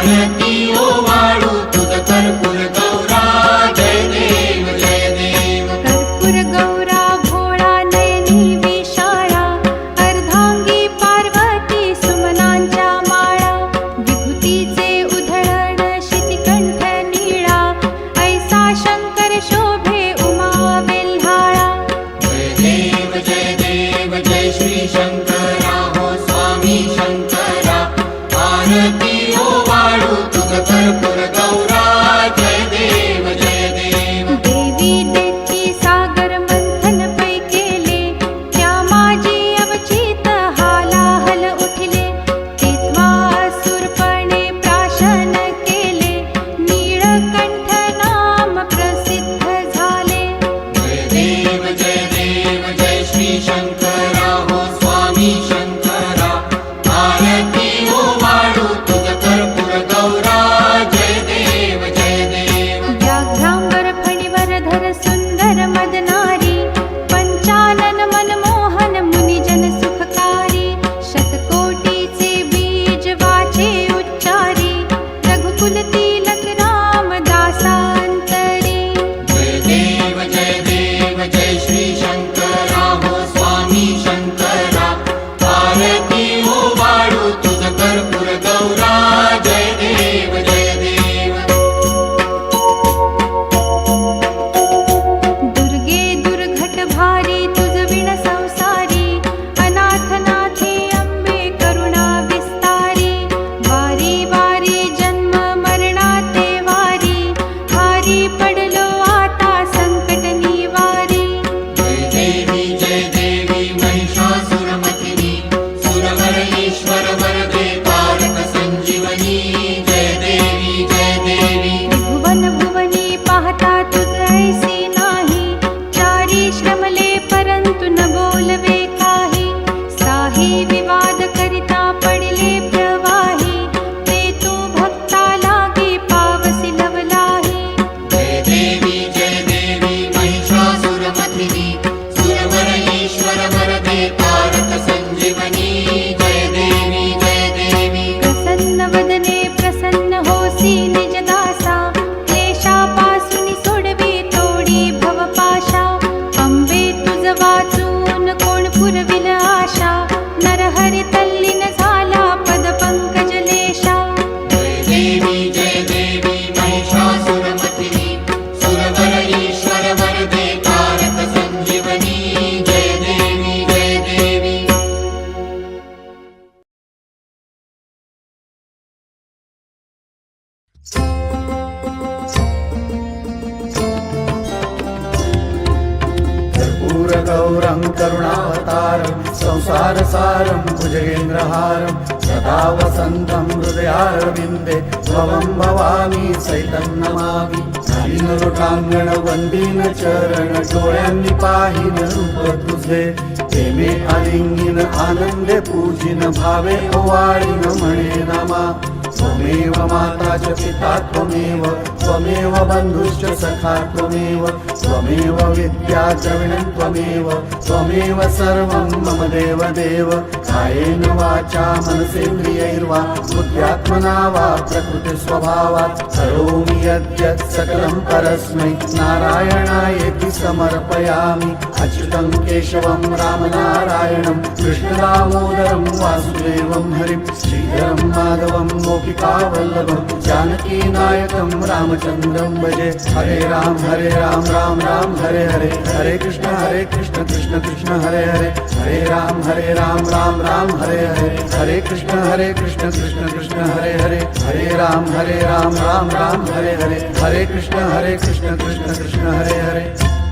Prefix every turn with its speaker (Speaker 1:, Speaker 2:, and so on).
Speaker 1: आरती ओवाळू तुझ कर्पूर गौरा जय देव जय देव
Speaker 2: कर्पूर गौरा भोळा नयनी विशाळा अर्धांगी पार्वती सुमनांच्या माळा विभूतीचे उधळण शितिकंठ नीळा ऐसा शंकर शोभे उमा वेल्हाळा
Speaker 1: जय देव जय श्री शंकरा हो स्वामी शंकरा आरती ओवाळू तुझ कर्पूर गौरा जय देव जय देव
Speaker 2: देवी देती सागर मंथन पै केले त्या माझी अवचित हालाहल उठले तेव्हा असुरपणे प्राशन केले नीळकंठ नाम प्रसिद्ध झाले
Speaker 1: जय जय श्री शंकरा हो स्वामी शंकरा आरती ओवाळू तुझ कर्पूर गौरा जय देव जय देव
Speaker 2: व्याघ्रांबर फणीवर धर सुंदर मदनारी पंचानन मनमोहन मुनिजन सुखकारी शतकोटीचे बीज वाचे उच्चारी रघुकुल तिलक रामदासांतरी
Speaker 1: जय देव जय श्री शंकरा हो स्वामी शंकरा आरती ओवाळू तुझ कर्पूर गौरा जय देव जय देव
Speaker 2: दुर्गे दुर्घट भारी तुझ विण संसारी अनाथनाथे अंबे करुणा विस्तारी वारी वारी जन्म मरणाते वारी हारी पडलो आता संकट निवारी
Speaker 1: जय देवी महिषासुरमर्दिनी सुरवर ईश्वर वरदे तारक संजीवनी जय देवी
Speaker 2: भुवन भुवनी पाहता तुझ ऐसी नाही चारी श्रमले परंतु न बोलवे काही साही विवाद करिता पडिले प्रवाही ते तू भक्ता लागी पावसी लवलाही
Speaker 1: जय देवी महिषासुरमर्दिनी सुरवर ईश्वर वरदे तारक संजीवनी जय देवी
Speaker 2: प्रसन्न वदने प्रसन्न होसी निज दासा क्लेशापासून सोडवी तोडी भवपाशा अंबे तुझ वाचून कोण पुरविल आशा नरहरी तल्लीन झाला पद पंकजलेशा
Speaker 1: जय देवी महिषासुरमर्दिनी सुरवर ईश्वर वरदे तारक संजीवनी जय देवी
Speaker 3: कर्पूरगौरं करुणावतारं संसारसारं भुजगेन्द्रहारं सदा वसन्तं हृदयारविन्दे त्वं भवानी सैतं नमामि नलिनलोटांगण वंदीन चरण डोळ्यांनी पाहिन रूप तुझे प्रेमे आलिंगिन आनंदे पूजिन भावे ओवाळीन म्हणे नमा त्वमेव माता च पिता त्वमेव बन्धुश्च सखा त्वमेव विद्या द्रविणं त्वमेव सर्वं मम देव कायेन वाचा मनसेन्द्रियैर्वा बुद्ध्यात्मना वा प्रकृतिस्वभावात् करोमि यद्यत् सकलं परस्मै नारायणायेति समर्पयामि अच्युतं केशवं रामनारायणं कृष्णदामोदरं वासुदेवं हरिं श्रीधरं माधवं गोपिकावल्लभं जानकीनायकं रामचन्द्रं भजे हरे राम राम राम हरे हरे हरे कृष्ण कृष्ण कृष्ण हरे हरे राम राम हरे हरे कृष्ण कृष्ण हरे हरे राम राम राम हरे हरे कृष्ण कृष्ण कृष्ण हरे हरे